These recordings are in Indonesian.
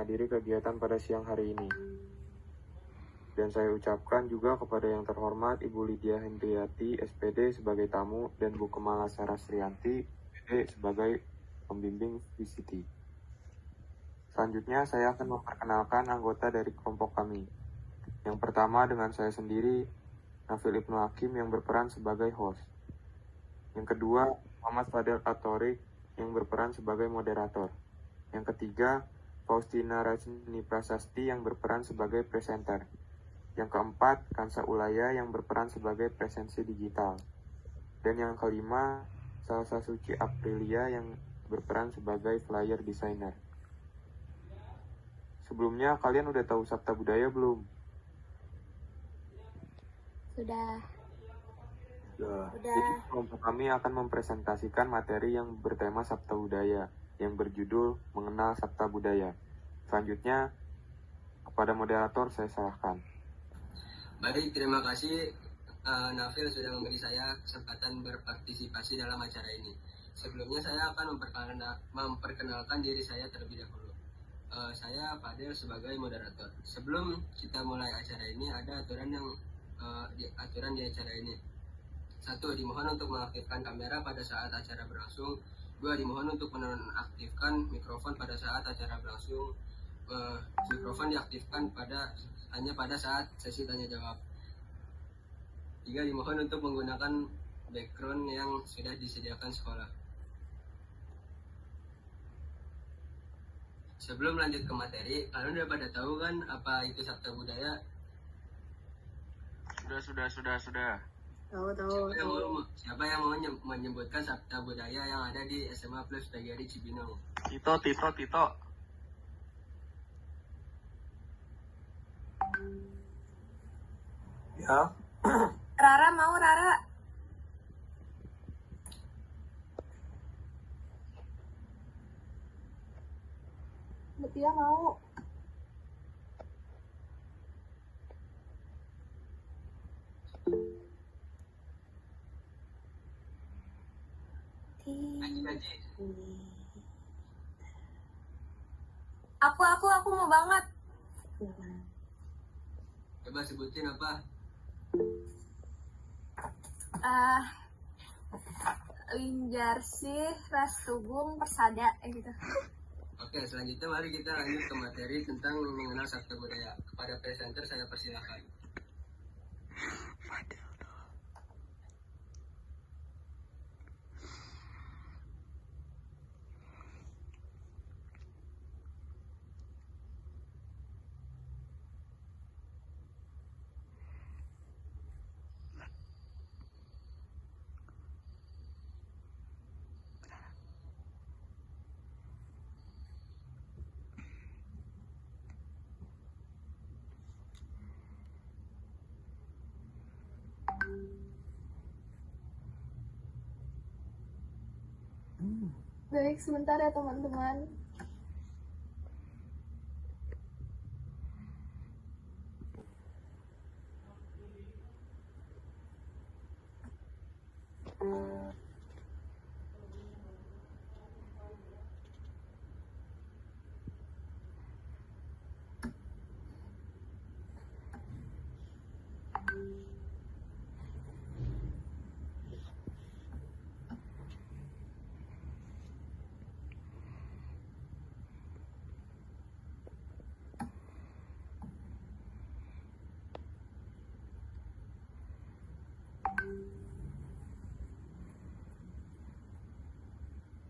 menghadiri kegiatan pada siang hari ini. Dan saya ucapkan juga kepada yang terhormat Ibu Lydia Hendriati, SPD sebagai tamu, dan Bu Kemala Sarasrianti, SPD sebagai pembimbing VCT. Selanjutnya saya akan memperkenalkan anggota dari kelompok kami. Yang pertama dengan saya sendiri, Nafil Ibnu Hakim yang berperan sebagai host. Yang kedua, Muhammad Fadel Atorik yang berperan sebagai moderator. Yang ketiga, Faustina Rajni Prasasti yang berperan sebagai presenter. Yang keempat, Kansa Ulaya yang berperan sebagai presensi digital. Dan yang kelima, Salsa Suci Aprilia yang berperan sebagai flyer designer. Sebelumnya, kalian udah tahu Sabta Budaya belum? Sudah. Jadi kelompok kami akan mempresentasikan materi yang bertema Sabta Budaya yang berjudul Mengenal Sabta Budaya. Selanjutnya, kepada moderator saya serahkan. Baik, terima kasih Nafil sudah memberi saya kesempatan berpartisipasi dalam acara ini. Sebelumnya saya akan memperkenalkan diri saya terlebih dahulu. Saya Fadel sebagai moderator. Sebelum kita mulai acara ini, ada aturan di acara ini. 1. Dimohon untuk mengaktifkan kamera pada saat acara berlangsung. 2. Dimohon untuk menonaktifkan mikrofon pada saat acara berlangsung. Mikrofon diaktifkan hanya pada saat sesi tanya jawab. 3. Dimohon untuk menggunakan background yang sudah disediakan sekolah. Sebelum lanjut ke materi, kalian udah pada tahu kan apa itu Sabta Budaya? Sudah. Siapa yang mau menyebutkan Sabta Budaya yang ada di SMA Plus PGRI Cibinong? Tito. Ya. Rara mau, Rara. Betia mau. Aku mau banget. Coba sebutin apa? Linjarsih, Rastubung, Persada, gitu. Oke, selanjutnya mari kita lanjut ke materi tentang mengenal Sabta Budaya. Kepada presenter saya persilakan. Baik, sebentar ya teman-teman.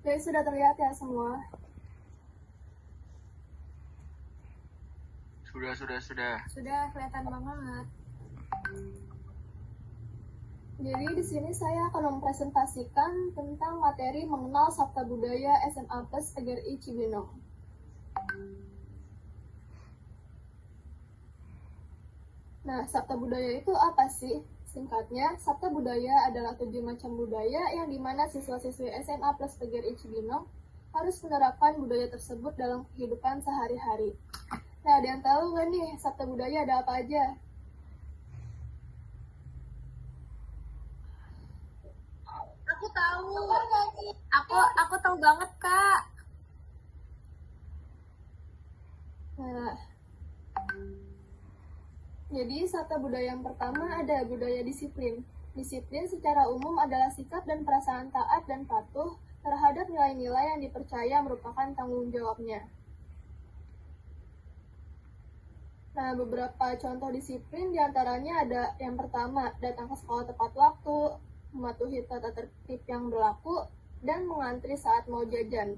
Baik, sudah terlihat ya semua? Sudah. Kelihatan banget. Jadi di sini saya akan mempresentasikan tentang materi mengenal Sabta Budaya SMA Plus PGRI Cibinong. Nah, Sabta Budaya itu apa sih? Singkatnya, Sabta Budaya adalah 7 macam budaya yang dimana siswa-siswi SMA Plus PGRI Cibinong harus menerapkan budaya tersebut dalam kehidupan sehari-hari. Nah, ada yang tahu nggak nih Sabta Budaya ada apa aja? Aku tahu. Aku tahu banget, Kak. Nah, jadi sabta budaya yang pertama ada budaya disiplin. Disiplin secara umum adalah sikap dan perasaan taat dan patuh terhadap nilai-nilai yang dipercaya merupakan tanggung jawabnya. Nah, beberapa contoh disiplin diantaranya ada yang pertama, datang ke sekolah tepat waktu, mematuhi tata tertib yang berlaku, dan mengantri saat mau jajan.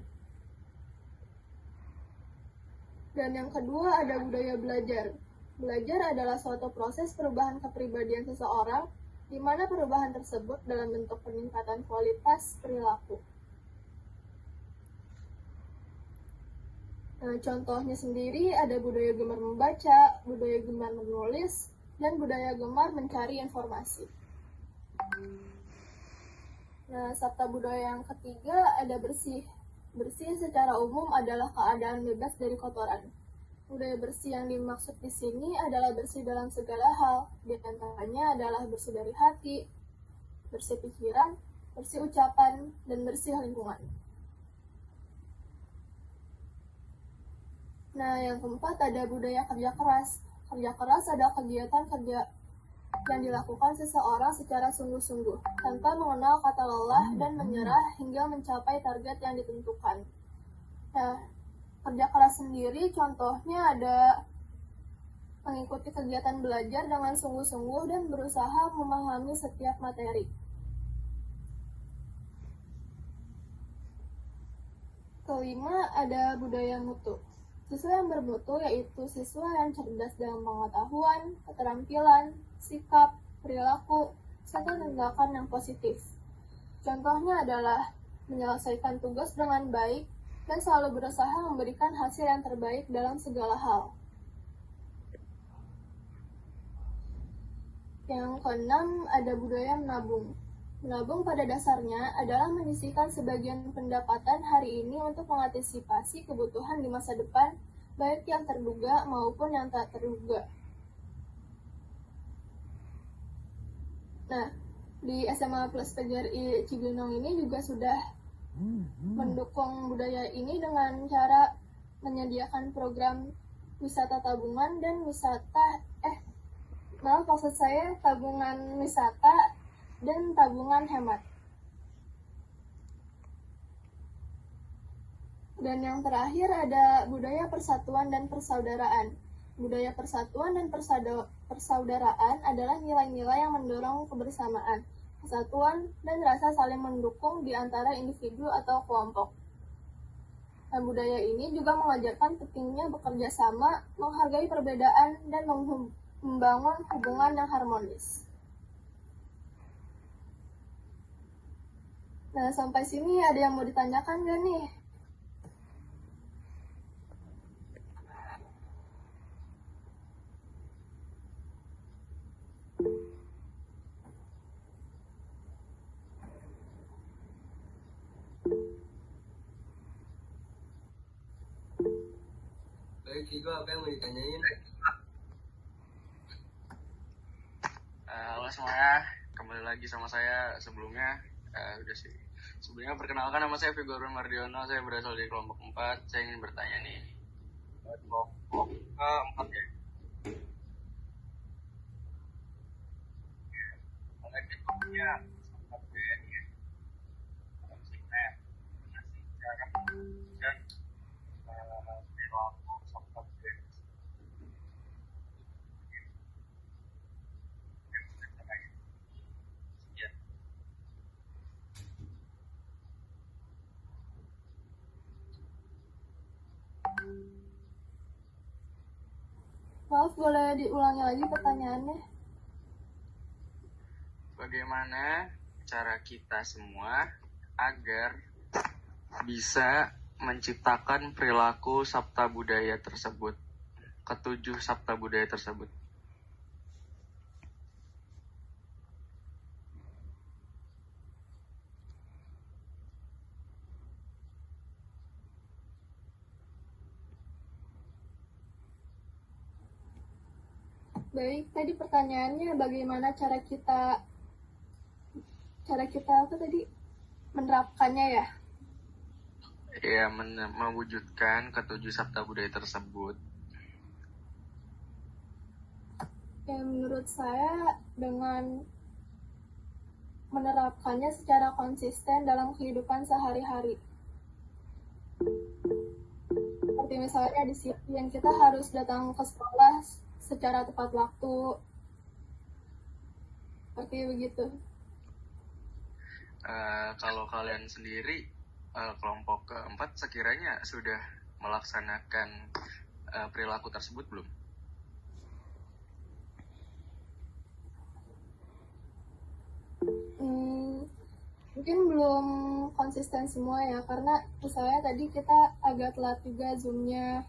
Dan yang kedua ada budaya belajar. Belajar adalah suatu proses perubahan kepribadian seseorang, di mana perubahan tersebut dalam bentuk peningkatan kualitas perilaku. Nah, contohnya sendiri ada budaya gemar membaca, budaya gemar menulis, dan budaya gemar mencari informasi. Nah, sabta budaya yang ketiga ada bersih. Bersih secara umum adalah keadaan bebas dari kotoran. Budaya bersih yang dimaksud di sini adalah bersih dalam segala hal. Di antaranya adalah bersih dari hati, bersih pikiran, bersih ucapan, dan bersih lingkungan. Nah, yang keempat ada budaya kerja keras. Kerja keras adalah kegiatan kerja yang dilakukan seseorang secara sungguh-sungguh, tanpa mengenal kata lelah dan menyerah hingga mencapai target yang ditentukan. Nah, kerja keras sendiri contohnya ada mengikuti kegiatan belajar dengan sungguh-sungguh dan berusaha memahami setiap materi. Kelima ada budaya mutu. Siswa yang bermutu yaitu siswa yang cerdas dalam pengetahuan, keterampilan, sikap, perilaku, serta tindakan yang positif. Contohnya adalah menyelesaikan tugas dengan baik dan selalu berusaha memberikan hasil yang terbaik dalam segala hal. Yang keenam ada budaya menabung. Menabung pada dasarnya adalah menyisihkan sebagian pendapatan hari ini untuk mengantisipasi kebutuhan di masa depan, baik yang terduga maupun yang tak terduga. Nah, di SMA Plus PGRI Cibinong ini juga sudah mendukung budaya ini dengan cara menyediakan program wisata tabungan dan tabungan wisata dan tabungan hemat. Dan yang terakhir ada budaya persatuan dan persaudaraan. Budaya persatuan dan persaudaraan adalah nilai-nilai yang mendorong kebersamaan, kesatuan, dan rasa saling mendukung di antara individu atau kelompok. Dan budaya ini juga mengajarkan pentingnya bekerja sama, menghargai perbedaan, dan membangun hubungan yang harmonis. Nah, sampai sini ada yang mau ditanyakan nggak nih? Baik, Vigo, apa yang mau ditanyain? Halo semuanya, kembali lagi sama saya sebelumnya. Udah sih. Sebelumnya perkenalkan, nama saya Vigo Mardiono, saya berasal dari kelompok 4. Saya ingin bertanya nih. Kelompok 4 ya. Mulai kita punya sahabat BNI ya. Maksudnya masih cara dan perilaku sahabat BNI. Maaf, boleh diulangi lagi pertanyaannya? Bagaimana cara kita semua agar bisa menciptakan perilaku sabta budaya tersebut, ketujuh sabta budaya tersebut? Baik, tadi pertanyaannya bagaimana cara kita menerapkannya ya? Ya, mewujudkan ketujuh sabta budaya tersebut. Ya, menurut saya dengan menerapkannya secara konsisten dalam kehidupan sehari-hari. Seperti misalnya disiplin, kita harus datang ke sekolah secara tepat waktu. Seperti begitu. Kalau kalian sendiri, kelompok keempat sekiranya sudah melaksanakan perilaku tersebut belum? Mungkin belum konsisten semua ya, karena misalnya tadi kita agak telat juga Zoom-nya.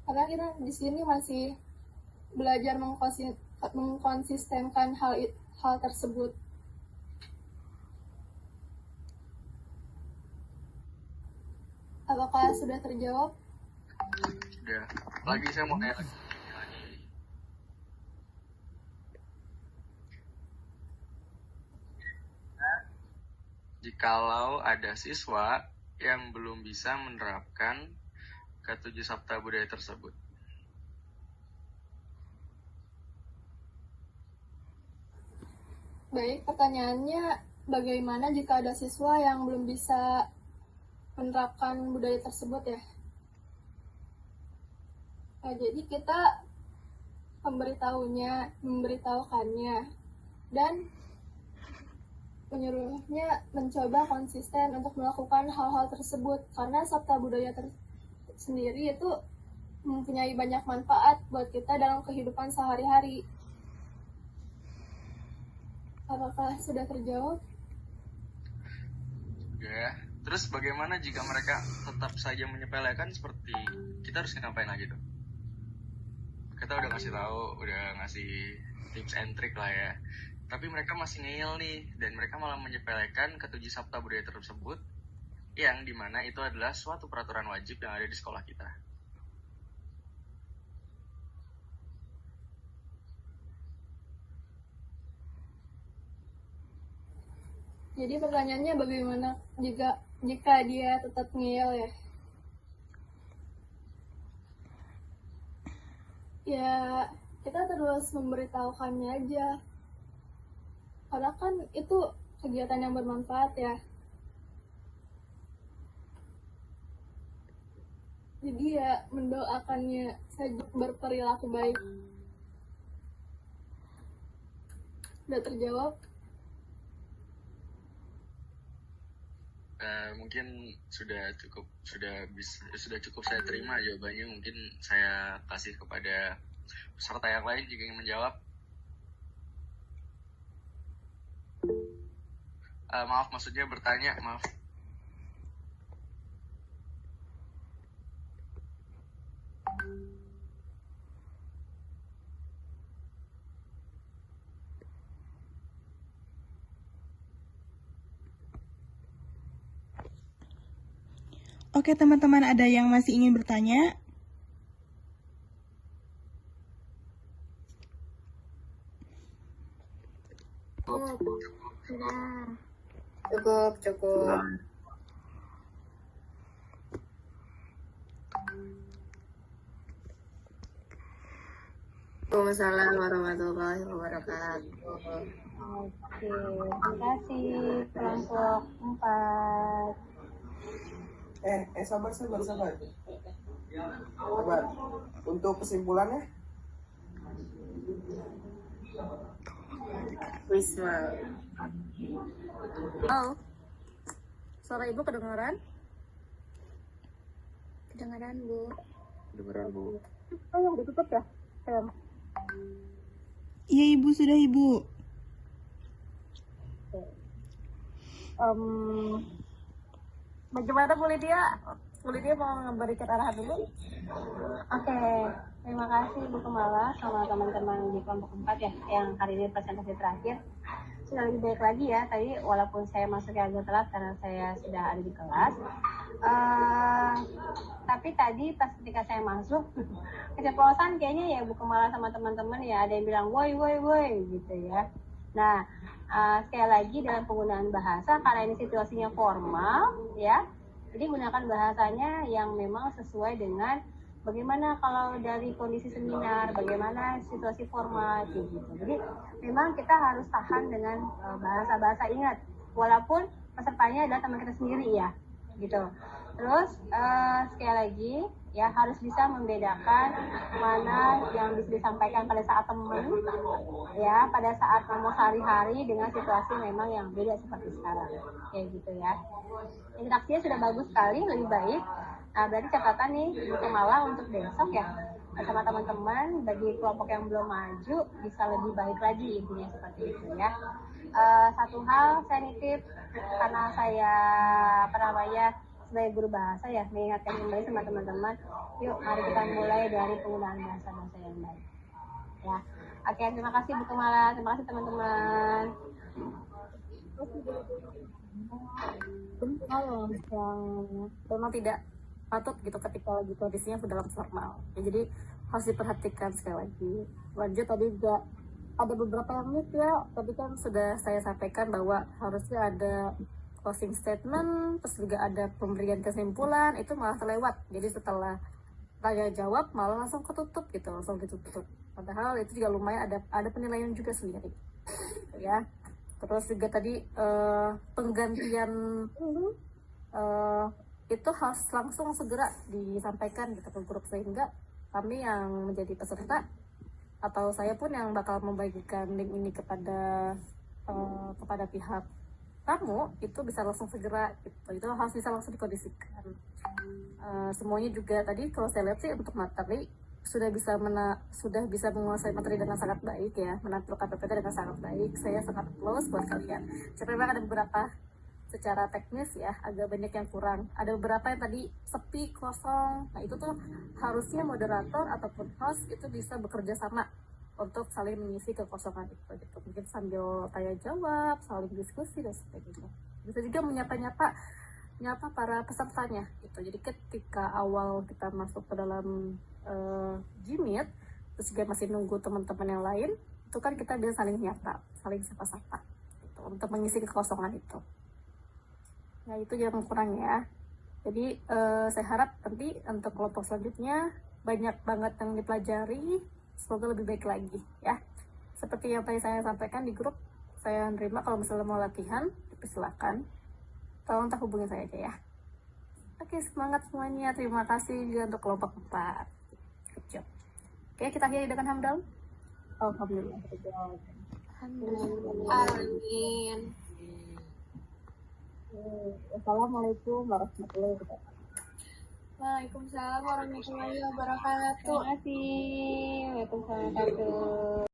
Karena kita di sini masih belajar mengkonsistenkan hal tersebut. Apakah sudah terjawab? Sudah. Lagi saya mau tanya lagi. Jikalau ada siswa yang belum bisa menerapkan ketujuh sabta budaya tersebut. Baik, pertanyaannya bagaimana jika ada siswa yang belum bisa menerapkan budaya tersebut ya? Nah, jadi kita memberitahukannya, dan menyuruhnya mencoba konsisten untuk melakukan hal-hal tersebut, karena sabta budaya sendiri itu mempunyai banyak manfaat buat kita dalam kehidupan sehari-hari. Apakah sudah terjawab? Ya. Terus bagaimana jika mereka tetap saja menyepelekan, seperti kita harus ngapain lagi tuh? Kita udah ngasih tahu, udah ngasih tips and trick lah ya. Tapi mereka masih ngeyel nih, dan mereka malah menyepelekan ketujuh sabta budaya tersebut, yang dimana itu adalah suatu peraturan wajib yang ada di sekolah kita. Jadi pertanyaannya bagaimana jika dia tetap ngeyel ya? Ya, kita terus memberitahukannya aja. Karena kan itu kegiatan yang bermanfaat ya. Jadi ya mendoakannya saja berperilaku baik. Sudah terjawab? Mungkin sudah cukup saya terima jawabannya. Mungkin saya kasih kepada peserta yang lain jika ingin menjawab. Maaf, maksudnya bertanya, maaf. Oke teman-teman, ada yang masih ingin bertanya? Cukup. Waalaikumsalam warahmatullahi wabarakatuh. Oke, terima kasih kelompok 4. Sabar. Untuk kesimpulannya? Wisma. Oh, suara ibu kedengaran? Kedengaran, Bu. Kedengeran, Bu. Oh, yang ditutup ya? Iya Ibu, sudah Ibu. Bagaimana Bu Lydia? Bu Lydia mau memberikan arahan dulu? Oke, terima kasih Bu Kemala sama teman-teman di kelompok 4 ya, yang hari ini presentasi terakhir. Sudah lebih baik lagi ya, tadi walaupun saya masuknya agak telat karena saya sudah ada di kelas. Tapi tadi pas ketika saya masuk, keceplosan kayaknya ya Bu Kemala sama teman-teman ya, ada yang bilang woi gitu ya. Nah, sekali lagi dalam penggunaan bahasa, karena ini situasinya formal ya, jadi gunakan bahasanya yang memang sesuai dengan bagaimana kalau dari kondisi seminar, bagaimana situasi formal gitu. Jadi memang kita harus tahan dengan bahasa-bahasa, ingat walaupun pesertanya adalah teman kita sendiri ya gitu. Terus sekali lagi ya harus bisa membedakan mana yang bisa disampaikan pada saat teman ya, pada saat ngomong sehari-hari dengan situasi memang yang beda seperti sekarang kayak gitu ya. Interaksinya sudah bagus sekali, lebih baik. Nah, berarti catatan nih Bu Mala untuk besok ya sama teman-teman, bagi kelompok yang belum maju bisa lebih baik lagi, intinya seperti itu ya. Satu hal saya nitip, karena saya sebagai guru bahasa ya, mengingatkan kembali sama teman-teman, yuk mari kita mulai dari penggunaan bahasa-bahasa yang baik ya. Oke, terima kasih Bu Mala, terima kasih teman-teman. Hal yang memang tidak patut gitu ketika lagi kondisinya dalam formal ya, jadi harus diperhatikan sekali lagi. Lanjut, tadi juga ada beberapa yang miss ya, tadi kan sudah saya sampaikan bahwa harusnya ada closing statement, terus juga ada pemberian kesimpulan, itu malah terlewat. Jadi setelah tanya jawab malah langsung ketutup gitu, langsung ditutup, padahal itu juga lumayan ada penilaian juga sendiri ya. Terus juga tadi penggantian itu harus langsung segera disampaikan gitu ke grup, sehingga kami yang menjadi peserta atau saya pun yang bakal membagikan link ini kepada pihak tamu itu bisa langsung segera gitu. Itu harus bisa langsung dikondisikan. Semuanya juga tadi kalau saya lihat sih untuk materi sudah bisa menguasai materi dengan sangat baik ya, menampilkan PPT dengan sangat baik. Saya sangat close buat kalian. Saya memang ada beberapa secara teknis ya agak banyak yang kurang, ada beberapa yang tadi sepi, kosong. Nah itu tuh harusnya moderator ataupun host itu bisa bekerja sama untuk saling mengisi kekosongan itu gitu. Mungkin sambil tanya jawab, saling diskusi dan sebagainya. Bisa juga menyapa para pesertanya gitu. Jadi ketika awal kita masuk ke dalam Gmeet, terus juga masih nunggu teman-teman yang lain, itu kan kita bisa saling nyapa, saling sapa-sapa gitu, untuk mengisi kekosongan itu. Ya itu yang kurang ya. Jadi saya harap nanti untuk kelompok selanjutnya banyak banget yang dipelajari, semoga lebih baik lagi ya. Seperti yang tadi saya sampaikan di grup, saya nerima kalau misalnya mau latihan, silakan, tolong hubungi saya aja ya. Oke, semangat semuanya. Terima kasih juga untuk kelompok 4. Good job. Oke, kita akhiri dengan hamdal. Alhamdulillah. Amin. Assalamualaikum warahmatullahi wabarakatuh. Waalaikumsalam warahmatullahi wabarakatuh. Terima kasih. Waalaikumsalam warahmatullahi wabarakatuh.